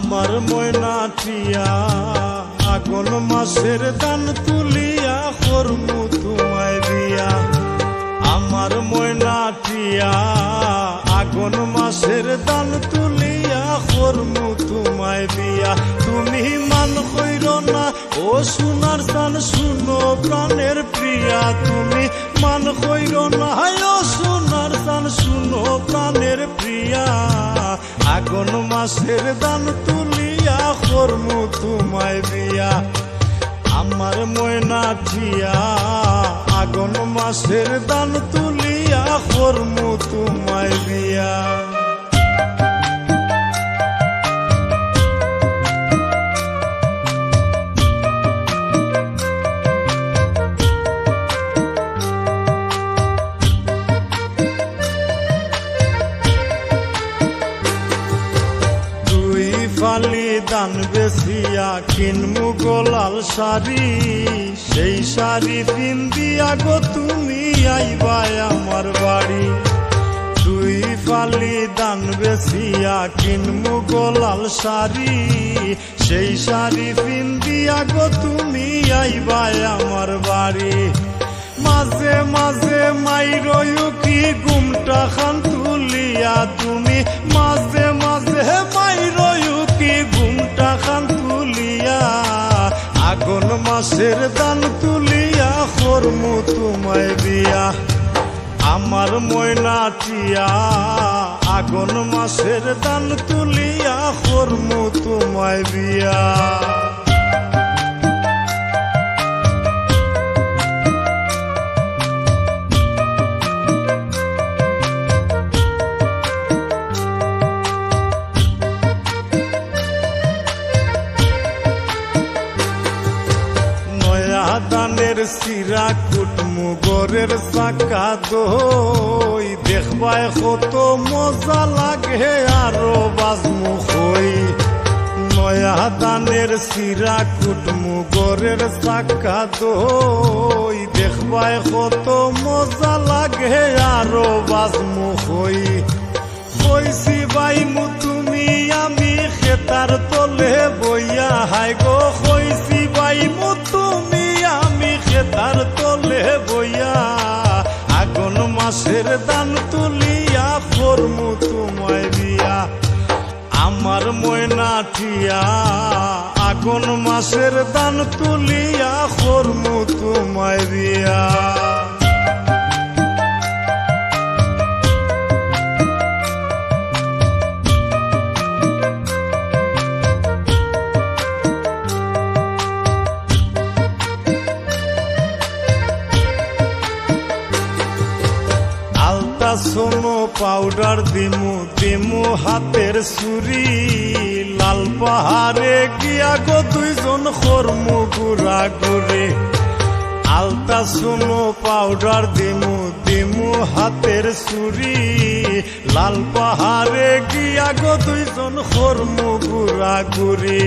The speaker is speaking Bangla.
আমার ময়না টিয়া আগুন মাসের দান তুলিয়া করমু তোমায় বিয়া। আমার ময়না টিয়া আগুন মাসের দান তুলিয়া করমু তোমায় বিয়া। তুমি মান কইর না ও সোনার চান শুনো প্রাণের প্রিয়া। তুমি মান কইর না ও সোনার চান শুনো প্রাণের প্রিয়া। আগুন মাসের দান তুলিয়া করমু তোমায় বিয়া। আমার ময়না টিয়া আগুন মাসের দান তুলিয়া করমু তোমায় বিয়া। ফালি দান বেচিয়া কিনমু গোলাল শাড়ি। সেই শাড়ি পিন্দিয়া গো তুমি আইবা আমার বাড়ি। দুই ফালি দান বেচিয়া কিনমু গোলাল শাড়ি। সেই শাড়ি পিন্দিয়া গো তুমি আইবা আমার বাড়ি। মাঝে মাঝে মাইরয়ু কি ঘুমটা খান তুলিয়া। তুমি মাঝে মাঝে মাইরয়ু কি ঘুমটা খান তুলিয়া। আগুন মাসের দান তুলিয়া করমু তোমায় বিয়া। আমার ময়না টিয়া আগুন মাসের দান তুলিয়া করমু তোমায় বিয়া। দানের সিরা কুটমু গরের চাকা দই। দেখবায় কত মজা লাগে আরো বাজমু হই। নয়া দানের সিরা কুটমু গরের চাকা দই। দেখবায় কত মজা লাগে আরো বাজমু হই। কইছি বাইমু তুমি আমি খেতার তলে বইয়া। হাই গো কইছি বাইমু তুমি আমি খেতার তলে বইয়া। আগুন মাসের দান তুলিয়া করমু তোমায় বিয়া। আমার ময়না টিয়া আগুন মাসের দান তুলিয়া করমু তোমায় বিয়া। সোনো পাউডার দিমু দিমু হাতের চুরি। লাল পাহাড়ে গিয়া গো দুইজন করমু ঘুরা ঘুরে। আলতা সোনো পাউডার দিমু দিমু হাতের চুরি। লাল পাহাড়ে গিয়া গো দুইজন করমু ঘুরা ঘুরি।